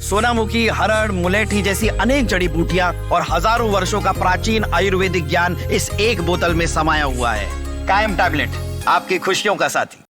सोनामुखी, हरड़, मुलेठी जैसी अनेक जड़ी बूटियां और हजारों वर्षों का प्राचीन आयुर्वेदिक ज्ञान इस एक बोतल में समाया हुआ है। कायम टैबलेट, आपकी खुशियों का साथी।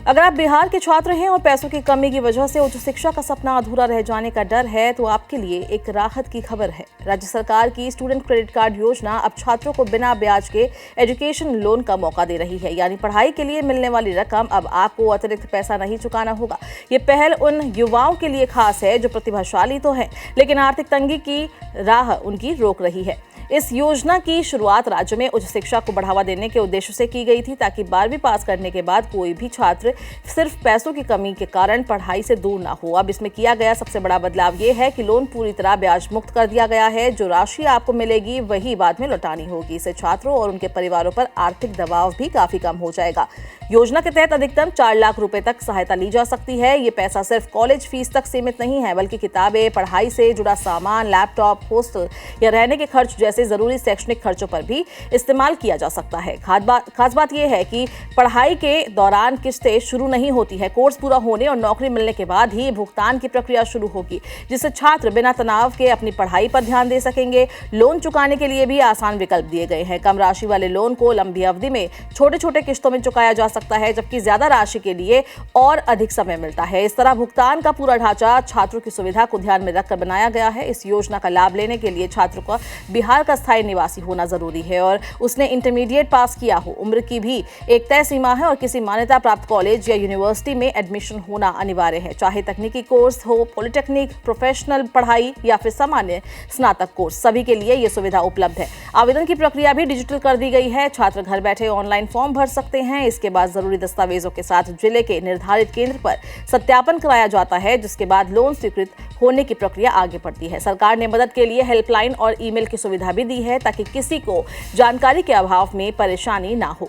अगर आप बिहार के छात्र हैं और पैसों की कमी की वजह से उच्च शिक्षा का सपना अधूरा रह जाने का डर है, तो आपके लिए एक राहत की खबर है। राज्य सरकार की स्टूडेंट क्रेडिट कार्ड योजना अब छात्रों को बिना ब्याज के एजुकेशन लोन का मौका दे रही है। यानी पढ़ाई के लिए मिलने वाली रकम अब आपको अतिरिक्त पैसा नहीं चुकाना होगा। ये पहल उन युवाओं के लिए खास है जो प्रतिभाशाली तो हैं, लेकिन आर्थिक तंगी की राह उनकी रोक रही है। इस योजना की शुरुआत राज्य में उच्च शिक्षा को बढ़ावा देने के उद्देश्य से की गई थी, ताकि 12वीं पास करने के बाद कोई भी छात्र सिर्फ पैसों की कमी के कारण पढ़ाई से दूर ना हो। अब इसमें किया गया सबसे बड़ा बदलाव ये है कि लोन पूरी तरह ब्याज मुक्त कर दिया गया है। जो राशि आपको मिलेगी वही बाद में लौटानी होगी। इससे छात्रों और उनके परिवारों पर आर्थिक दबाव भी काफी कम हो जाएगा। योजना के तहत अधिकतम 4 लाख रुपए तक सहायता ली जा सकती है। ये पैसा सिर्फ कॉलेज फीस तक सीमित नहीं है, बल्कि किताबें, पढ़ाई से जुड़ा सामान, लैपटॉप, हॉस्टल या रहने के खर्च जैसे जरूरी शैक्षणिक खर्चों पर भी इस्तेमाल किया जा सकता है। खास बात यह है कि पढ़ाई के दौरान किस्तें शुरू नहीं होती है। कोर्स पूरा होने और नौकरी मिलने के बाद ही भुगतान की प्रक्रिया शुरू होगी, जिससे छात्र बिना तनाव के अपनी पढ़ाई पर ध्यान दे सकेंगे। लोन चुकाने के लिए भी आसान विकल्प दिए गए हैं। कम राशि वाले लोन को लंबी अवधि में छोटे छोटे किस्तों में चुकाया जा सकता है, जबकि ज्यादा राशि के लिए और अधिक समय मिलता है। इस तरह भुगतान का पूरा ढांचा छात्रों की सुविधा को ध्यान में रखकर बनाया गया है। इस योजना का लाभ लेने के लिए छात्रों को बिहार का स्थायी निवासी होना जरूरी है और उसने इंटरमीडिएट पास किया हो। उम्र की भी एक तय सीमा है और किसी मान्यता प्राप्त कॉलेज या यूनिवर्सिटी में एडमिशन होना अनिवार्य है, चाहे तकनीकी कोर्स हो, पॉलिटेक्निक, प्रोफेशनल पढ़ाई या फिर सामान्य स्नातक कोर्स, सभी के लिए यह सुविधा उपलब्ध है। आवेदन की प्रक्रिया भी डिजिटल कर दी गई है। छात्र घर बैठे ऑनलाइन फॉर्म भर सकते हैं। इसके बाद जरूरी दस्तावेजों के साथ जिले के निर्धारित केंद्र पर सत्यापन कराया जाता है, जिसके बाद लोन स्वीकृत होने की प्रक्रिया आगे बढ़ती है। सरकार ने मदद के लिए हेल्पलाइन और ईमेल की सुविधा भी दी है, ताकि किसी को जानकारी के अभाव में परेशानी ना हो।